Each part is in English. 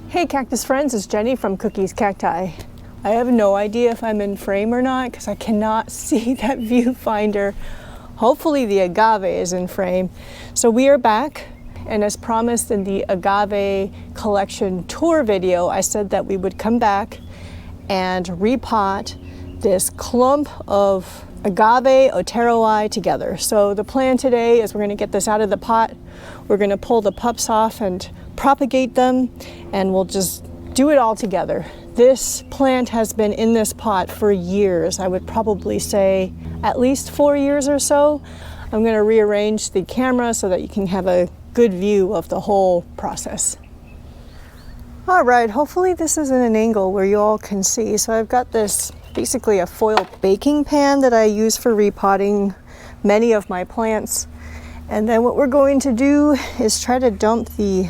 Hey cactus friends, it's Jenny from Cookies Cacti. I have no idea if I'm in frame or not because I cannot see that viewfinder. Hopefully the agave is in frame. So we are back, and as promised in the agave collection tour video, I said that we would come back and repot this clump of agave oteroi together. So the plan today is we're going to get this out of the pot. We're going to pull the pups off and propagate them, and we'll just do it all together. This plant has been in this pot for years. I would probably say at least 4 years or so. I'm going to rearrange the camera so that you can have a good view of the whole process. All right, hopefully this is in an angle where you all can see. So I've got this basically a foil baking pan that I use for repotting many of my plants. And then what we're going to do is try to dump the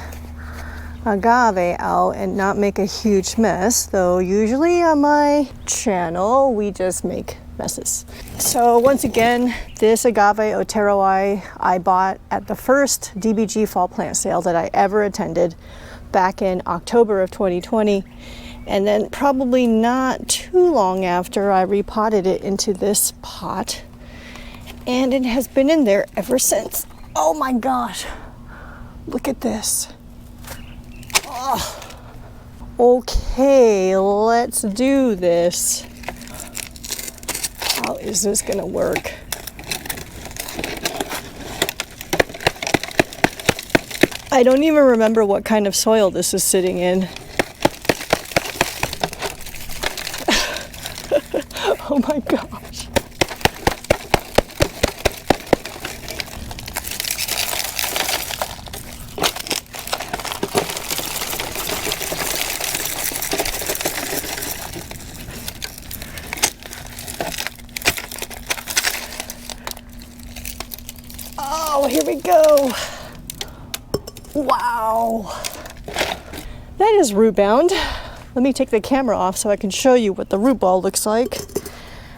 agave out and not make a huge mess, though usually on my channel we just make messes. So once again, this agave oteroi I bought at the first DBG Fall Plant Sale that I ever attended back in October of 2020, and then probably not too long after I repotted it into this pot, and it has been in there ever since. Oh my gosh, look at this. Oh. Okay, let's do this. How is this gonna work? I don't even remember what kind of soil this is sitting in. Oh my gosh. Oh, here we go. Wow. That is root bound. Let me take the camera off so I can show you what the root ball looks like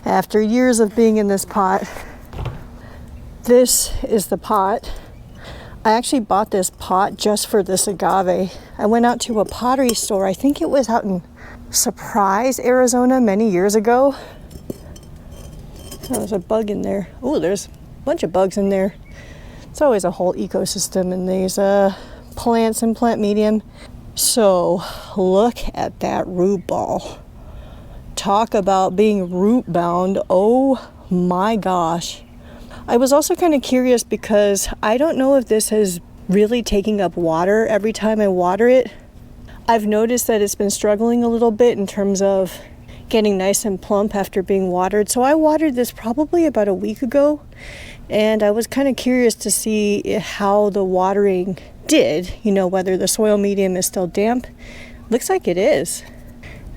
after years of being in this pot. This is the pot. I actually bought this pot just for this agave. I went out to a pottery store. I think it was out in Surprise, Arizona many years ago. Oh, there's a bug in there. Oh, there's a bunch of bugs in there. It's always a whole ecosystem in these plants and plant medium. So look at that root ball. Talk about being root bound. Oh my gosh. I was also kind of curious because I don't know if this is really taking up water every time I water it. I've noticed that it's been struggling a little bit in terms of getting nice and plump after being watered. So I watered this probably about a week ago, and I was kind of curious to see how the watering did, you know, whether the soil medium is still damp. Looks like it is.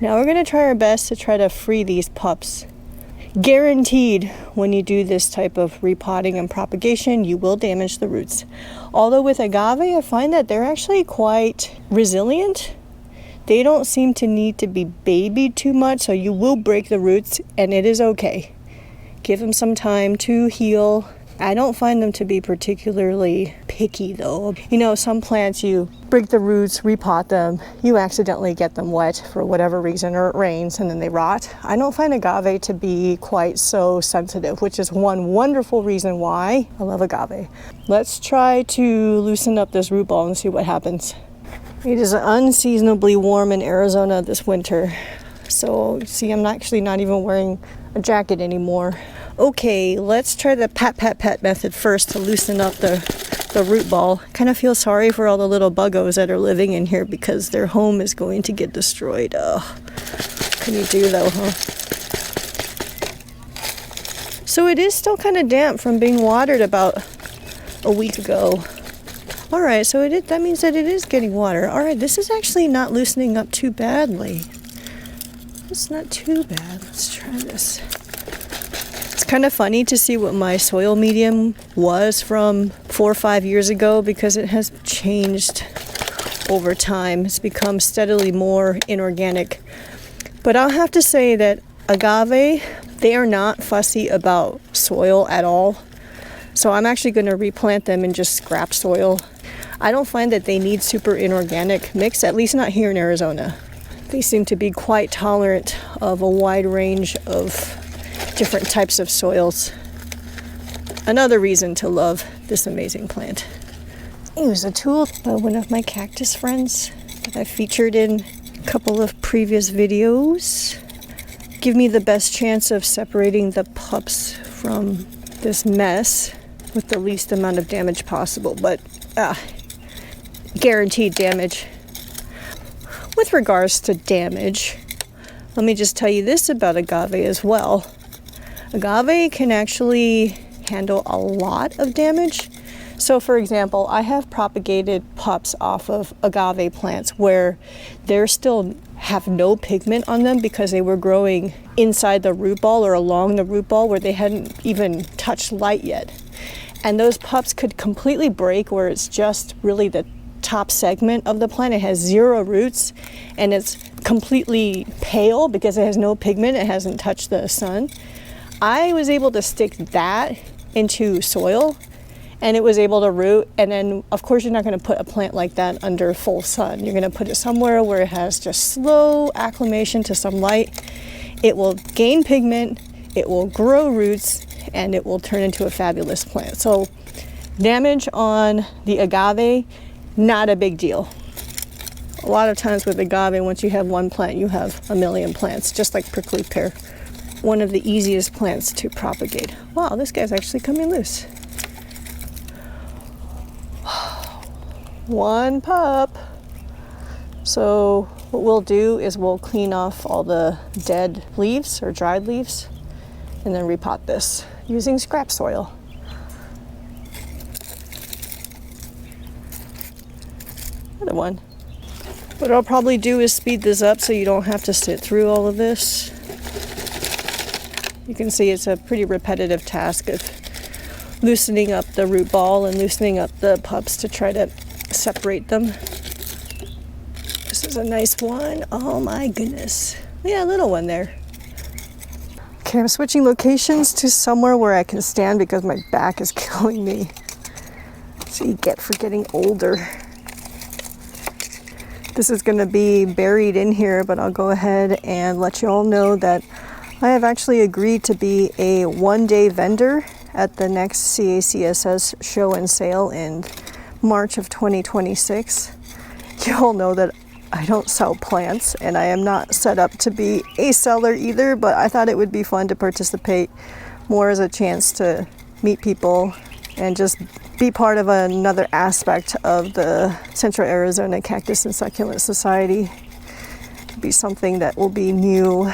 Now we're going to try our best to try to free these pups. Guaranteed, when you do this type of repotting and propagation, you will damage the roots. Although with agave, I find that they're actually quite resilient. They don't seem to need to be babied too much, so you will break the roots, and it is okay. Give them some time to heal. I don't find them to be particularly picky though. You know, some plants you break the roots, repot them, you accidentally get them wet for whatever reason, or it rains and then they rot. I don't find agave to be quite so sensitive, which is one wonderful reason why I love agave. Let's try to loosen up this root ball and see what happens. It is unseasonably warm in Arizona this winter. So see, I'm actually not even wearing a jacket anymore. Okay, let's try the pat method first to loosen up the root ball. Kind of feel sorry for all the little buggos that are living in here because their home is going to get destroyed. Ugh. What can you do though, huh? So it is still kind of damp from being watered about a week ago. All right, so that means that it is getting water. All right, this is actually not loosening up too badly. It's not too bad. Let's try this. It's kind of funny to see what my soil medium was from 4 or 5 years ago because it has changed over time. It's become steadily more inorganic. But I'll have to say that agave, they are not fussy about soil at all. So I'm actually going to replant them in just scrap soil. I don't find that they need super inorganic mix, at least not here in Arizona. They seem to be quite tolerant of a wide range of different types of soils. Another reason to love this amazing plant. It was a tool by one of my cactus friends that I featured in a couple of previous videos. Give me the best chance of separating the pups from this mess with the least amount of damage possible, but guaranteed damage. With regards to damage, let me just tell you this about agave as well. Agave can actually handle a lot of damage. So for example, I have propagated pups off of agave plants where they still have no pigment on them because they were growing inside the root ball or along the root ball where they hadn't even touched light yet. And those pups could completely break where it's just really the top segment of the plant. It has 0 roots and it's completely pale because it has no pigment. It hasn't touched the sun. I was able to stick that into soil and it was able to root. And then of course you're not going to put a plant like that under full sun. You're going to put it somewhere where it has just slow acclimation to some light. It will gain pigment, it will grow roots, and it will turn into a fabulous plant. So damage on the agave, not a big deal. A lot of times with agave, once you have one plant, you have a million plants, just like prickly pear. One of the easiest plants to propagate. Wow, this guy's actually coming loose. One pup. So what we'll do is we'll clean off all the dead leaves or dried leaves and then repot this using scrap soil. Another one. What I'll probably do is speed this up so you don't have to sit through all of this. You can see it's a pretty repetitive task of loosening up the root ball and loosening up the pups to try to separate them. This is a nice one. Oh my goodness. Yeah, a little one there. Okay, I'm switching locations to somewhere where I can stand because my back is killing me. That's what you get for getting older. This is going to be buried in here, but I'll go ahead and let you all know that I have actually agreed to be a one-day vendor at the next CACSS Show and Sale in March of 2026. You all know that I don't sell plants and I am not set up to be a seller either, but I thought it would be fun to participate more as a chance to meet people and just be part of another aspect of the Central Arizona Cactus and Succulent Society. It'll be something that will be new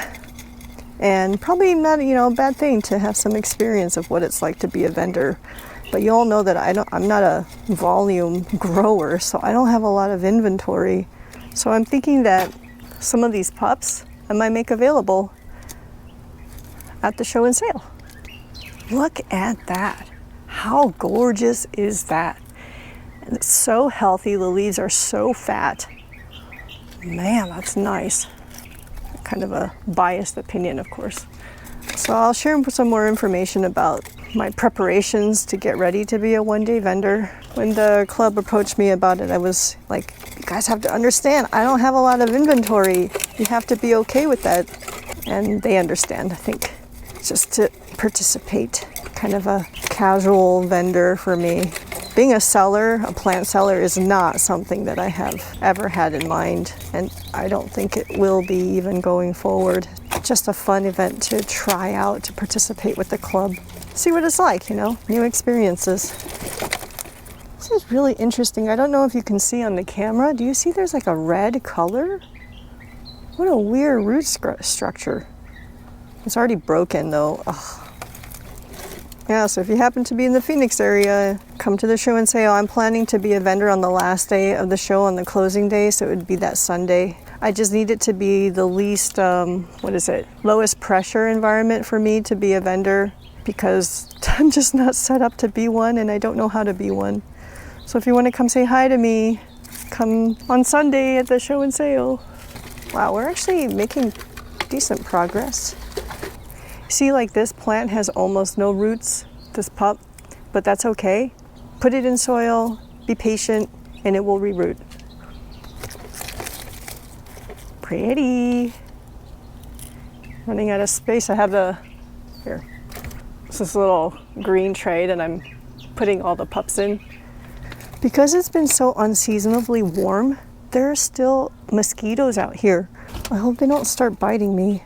and probably not, a bad thing to have some experience of what it's like to be a vendor. But you all know that I'm not a volume grower, so I don't have a lot of inventory. So I'm thinking that some of these pups I might make available at the show and sale. Look at that. How gorgeous is that? And it's so healthy. The leaves are so fat. Man, that's nice. Kind of a biased opinion, of course. So I'll share some more information about my preparations to get ready to be a one-day vendor. When the club approached me about it, I was like, you guys have to understand, I don't have a lot of inventory. You have to be okay with that. And they understand, I think, just to participate. Kind of a casual vendor for me. Being a seller, a plant seller, is not something that I have ever had in mind, and I don't think it will be even going forward. Just a fun event to try out, to participate with the club. See what it's like, new experiences. This is really interesting. I don't know if you can see on the camera. Do you see there's like a red color? What a weird root structure. It's already broken though. Ugh. Yeah, so if you happen to be in the Phoenix area, come to the show and sale. I'm planning to be a vendor on the last day of the show, on the closing day, so it would be that Sunday. I just need it to be the least, lowest pressure environment for me to be a vendor, because I'm just not set up to be one and I don't know how to be one. So if you want to come say hi to me, come on Sunday at the show and sale. Wow, we're actually making decent progress. See, like this plant has almost no roots, this pup, but that's okay. Put it in soil, be patient, and it will reroot. Pretty. Running out of space. I have here. This is a little green tray that I'm putting all the pups in. Because it's been so unseasonably warm, there are still mosquitoes out here. I hope they don't start biting me.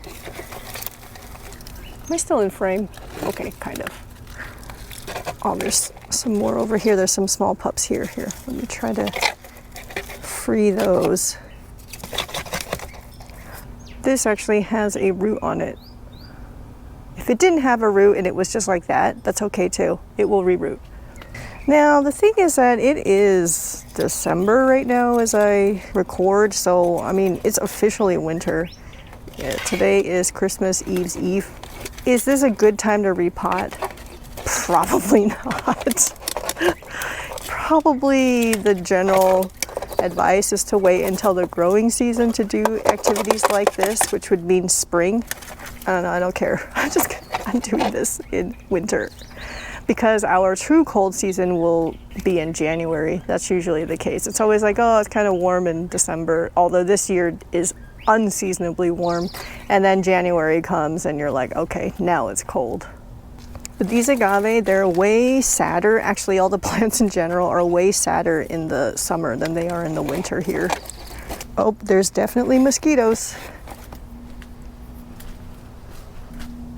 Am I still in frame? Okay, kind of. Oh, there's some more over here. There's some small pups here. Here, let me try to free those. This actually has a root on it. If it didn't have a root and it was just like that, that's okay too. It will reroot. Now, the thing is that it is December right now as I record, so I mean, it's officially winter. Yeah, today is Christmas Eve's Eve. Is this a good time to repot? Probably not. Probably the general advice is to wait until the growing season to do activities like this, which would mean spring. I don't know, I don't care. I'm doing this in winter because our true cold season will be in January. That's usually the case. It's always like, oh, it's kind of warm in December, although this year is unseasonably warm. And then January comes and you're like, okay, now it's cold. But these agave, they're way sadder. Actually, all the plants in general are way sadder in the summer than they are in the winter here. Oh, there's definitely mosquitoes.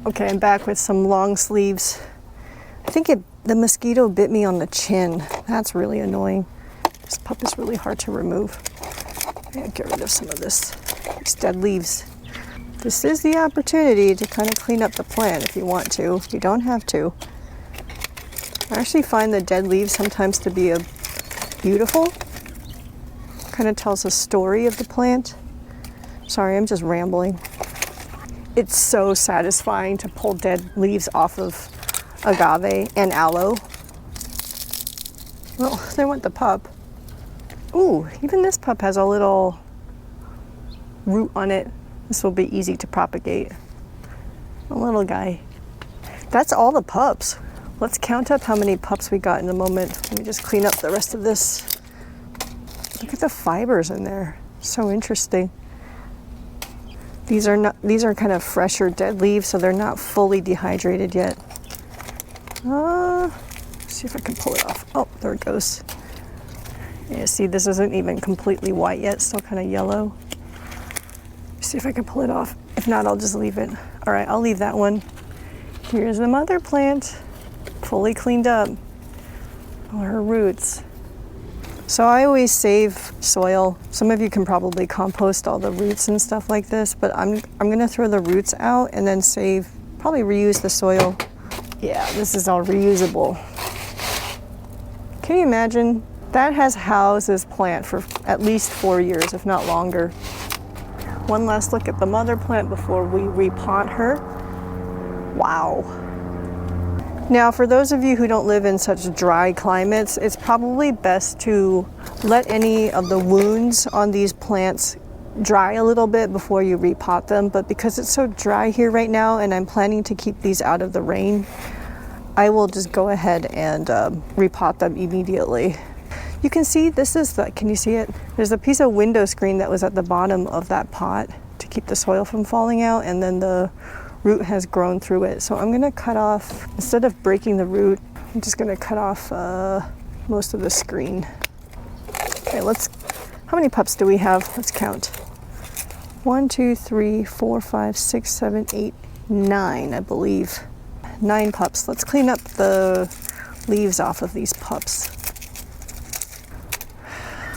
Okay, I'm back with some long sleeves. I think the mosquito bit me on the chin. That's really annoying. This pup is really hard to remove. I'm gonna get rid of some of these dead leaves. This is the opportunity to kind of clean up the plant if you want to. You don't have to. I actually find the dead leaves sometimes to be beautiful. Kind of tells a story of the plant. Sorry, I'm just rambling. It's so satisfying to pull dead leaves off of agave and aloe. Well, there went the pup. Ooh, even this pup has a little root on it. This will be easy to propagate. A little guy. That's all the pups. Let's count up how many pups we got in a moment. Let me just clean up the rest of this. Look at the fibers in there. So interesting. These are kind of fresher dead leaves, so they're not fully dehydrated yet. See if I can pull it off. Oh, there it goes. Yeah, see, this isn't even completely white yet, still kind of yellow. See if I can pull it off. If not, I'll just leave it. All right, I'll leave that one. Here's the mother plant, fully cleaned up. All her roots. So I always save soil. Some of you can probably compost all the roots and stuff like this, but I'm gonna throw the roots out and then save, probably reuse the soil. Yeah, this is all reusable. Can you imagine? That has housed this plant for at least 4 years, if not longer. One last look at the mother plant before we repot her. Wow. Now, for those of you who don't live in such dry climates, it's probably best to let any of the wounds on these plants dry a little bit before you repot them. But because it's so dry here right now and I'm planning to keep these out of the rain, I will just go ahead and repot them immediately. You can see can you see it? There's a piece of window screen that was at the bottom of that pot to keep the soil from falling out, and then the root has grown through it. So I'm gonna cut off, instead of breaking the root, I'm just gonna cut off most of the screen. Okay, how many pups do we have? Let's count. 1, 2, 3, 4, 5, 6, 7, 8, 9, I believe. 9 pups. Let's clean up the leaves off of these pups.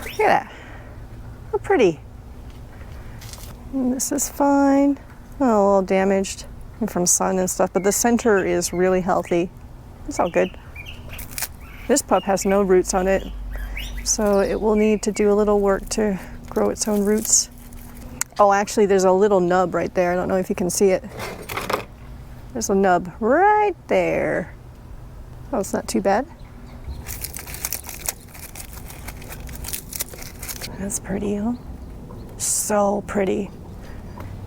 Look at that. How pretty. And this is fine. Oh, a little damaged from sun and stuff, but the center is really healthy. It's all good. This pup has no roots on it, so it will need to do a little work to grow its own roots. Oh, actually, there's a little nub right there. I don't know if you can see it. There's a nub right there. Oh, it's not too bad. That's pretty, huh? So pretty.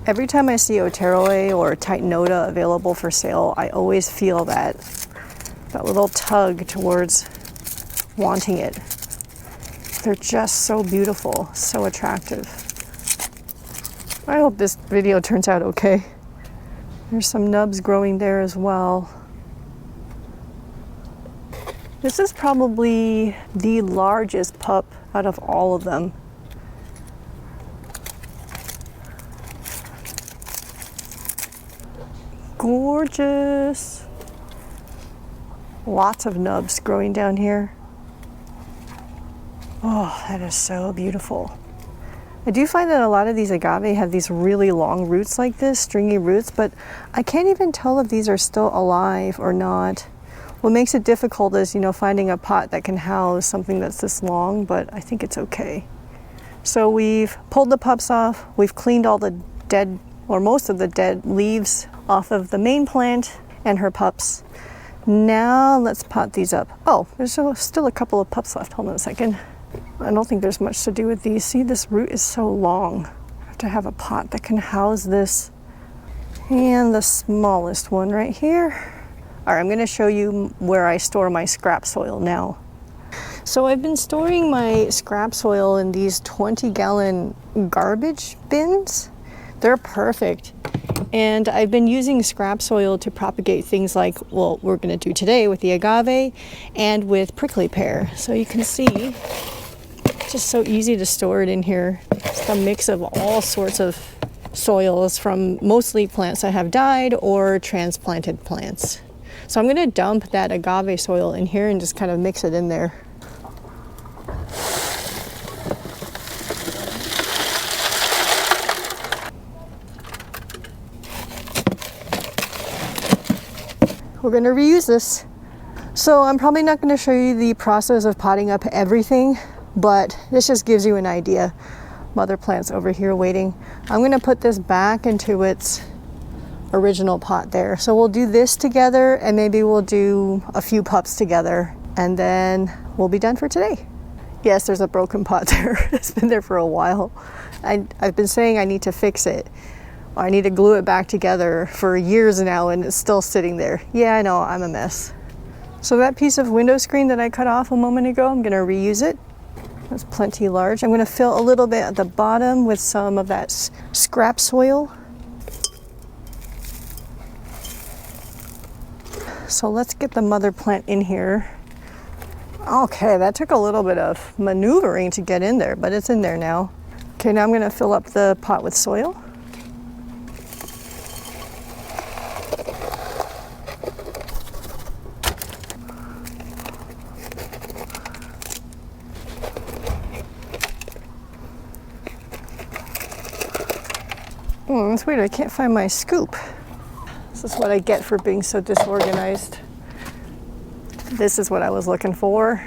Every time I see oteroi or titanota available for sale, I always feel that little tug towards wanting it. they're just so beautiful, so attractive. I hope this video turns out okay. There's some nubs growing there as well. This is probably the largest pup out of all of them. Gorgeous. Lots of nubs growing down here. Oh, that is so beautiful. I do find that a lot of these agave have these really long roots like this, stringy roots, but I can't even tell if these are still alive or not. What makes it difficult is, you know, finding a pot that can house something that's this long, but I think it's okay. So we've pulled the pups off, we've cleaned all the dead, or most of the dead leaves off of the main plant and her pups. Now let's pot these up. Oh, there's still a couple of pups left. Hold on a second. I don't think there's much to do with these. See, this root is so long. I have to have a pot that can house this. And the smallest one right here. All right, I'm gonna show you where I store my scrap soil now. So I've been storing my scrap soil in these 20-gallon garbage bins. They're perfect. And I've been using scrap soil to propagate things like, well, we're gonna do today with the agave and with prickly pear. So you can see, it's just so easy to store it in here. It's a mix of all sorts of soils from mostly plants that have died or transplanted plants. So I'm gonna dump that agave soil in here and just kind of mix it in there. We're gonna reuse this. So I'm probably not gonna show you the process of potting up everything, but this just gives you an idea. Mother plant's over here waiting. I'm gonna put this back into its original pot there. So we'll do this together and maybe we'll do a few pups together and then we'll be done for today. Yes, there's a broken pot there. It's been there for a while. I've been saying I need to fix it. I need to glue it back together for years now and it's still sitting there. Yeah, I know, I'm a mess. So that piece of window screen that I cut off a moment ago, I'm gonna reuse it. That's plenty large. I'm gonna fill a little bit at the bottom with some of that scrap soil. So let's get the mother plant in here. Okay, that took a little bit of maneuvering to get in there, but it's in there now. Okay, now I'm gonna fill up the pot with soil. It's weird, I can't find my scoop. This is what I get for being so disorganized. This is what I was looking for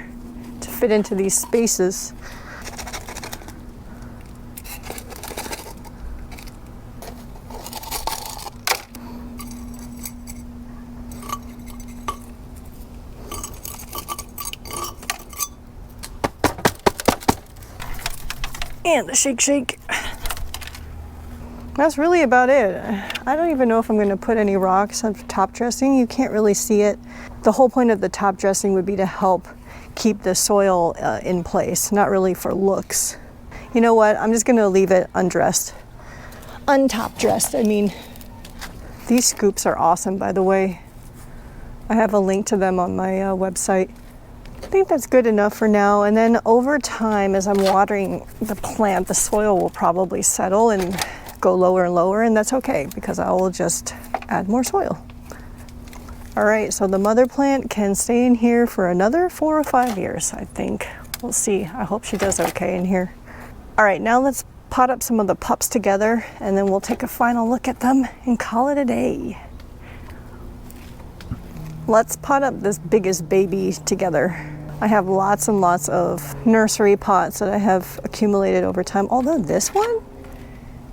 to fit into these spaces. And the shake. That's really about it. I don't even know if I'm gonna put any rocks on top dressing. You can't really see it. The whole point of the top dressing would be to help keep the soil in place, not really for looks. You know what, I'm just gonna leave it undressed. Untop dressed, I mean. These scoops are awesome, by the way. I have a link to them on my website. I think that's good enough for now. And then over time, as I'm watering the plant, the soil will probably settle and go lower and lower, and that's okay because I will just add more soil. All right, so the mother plant can stay in here for another 4 or 5 years, I think. We'll see. I hope she does okay in here. All right, now let's pot up some of the pups together and then we'll take a final look at them and call it a day. Let's pot up this biggest baby together. I have lots and lots of nursery pots that I have accumulated over time, although this one,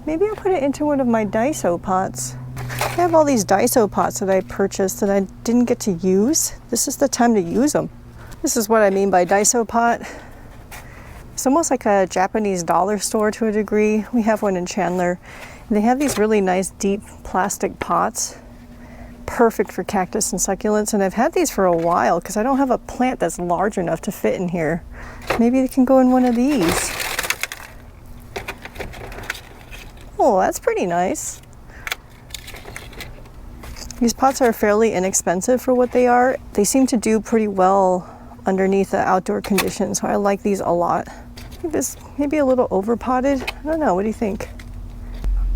maybe I'll put it into one of my Daiso pots. I have all these Daiso pots that I purchased that I didn't get to use. This is the time to use them. This is what I mean by Daiso pot. It's almost like a Japanese dollar store to a degree. We have one in Chandler. They have these really nice deep plastic pots perfect for cactus and succulents, and I've had these for a while because I don't have a plant that's large enough to fit in here. Maybe they can go in one of these. Oh, that's pretty nice. These pots are fairly inexpensive for what they are. They seem to do pretty well underneath the outdoor conditions, so I like these a lot. I think this may be a little over potted. I don't know, what do you think?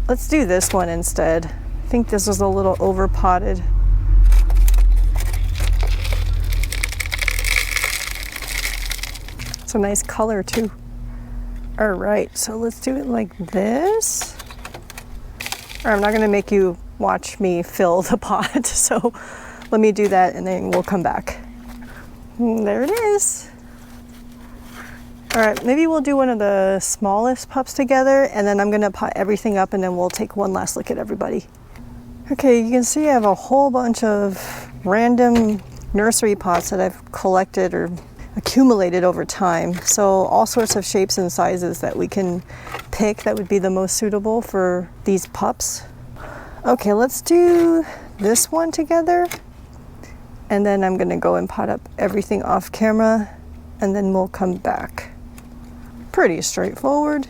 Let's do this one instead. I think this is a little over potted. It's a nice color too. All right, so let's do it like this. Or I'm not gonna make you watch me fill the pot, so let me do that and then we'll come back. And there it is. All right, maybe we'll do one of the smallest pups together, and then I'm gonna pot everything up and then we'll take one last look at everybody. Okay, you can see I have a whole bunch of random nursery pots that I've collected or accumulated over time. So all sorts of shapes and sizes that we can pick that would be the most suitable for these pups. Okay, let's do this one together. And then I'm gonna go and pot up everything off camera and then we'll come back. Pretty straightforward.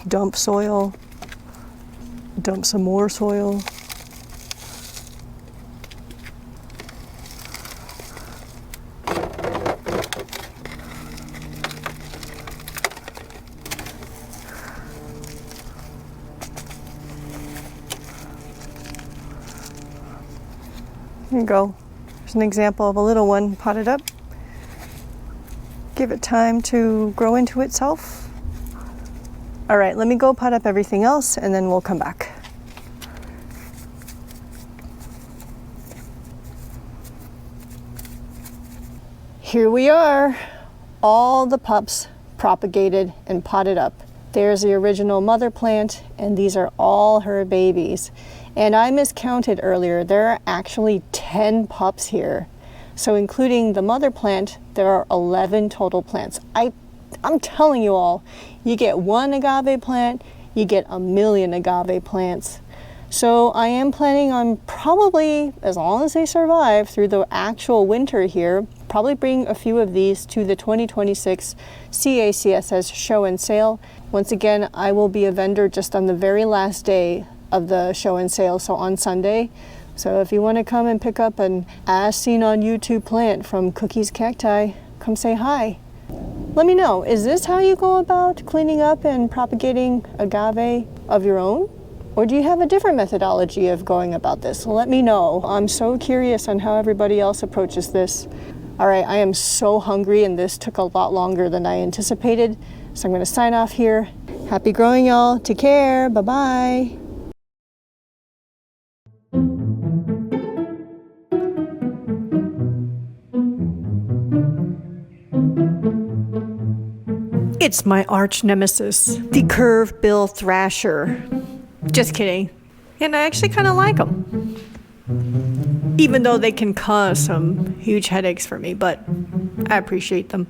Dump soil, dump some more soil. There you go. There's an example of a little one potted up. Give it time to grow into itself. All right, let me go pot up everything else and then we'll come back. Here we are, all the pups propagated and potted up. There's the original mother plant, and these are all her babies. And I miscounted earlier, there are actually 10 pups here. So including the mother plant, there are 11 total plants. I'm telling you all, you get one agave plant, you get a million agave plants. So I am planning on probably, as long as they survive through the actual winter here, probably bring a few of these to the 2026 CACSS Show Sale. Once again, I will be a vendor just on the very last day of the show and sale, so on Sunday. So if you want to come and pick up an as seen on YouTube plant from Cookie's Cacti, come say hi. Let me know, is this how you go about cleaning up and propagating agave of your own? Or do you have a different methodology of going about this? Let me know. I'm so curious on how everybody else approaches this. All right, I am so hungry and this took a lot longer than I anticipated. So I'm gonna sign off here. Happy growing, y'all. Take care, bye-bye. It's my arch nemesis, the curved bill thrasher. Just kidding. And I actually kind of like them. Even though they can cause some huge headaches for me, but I appreciate them.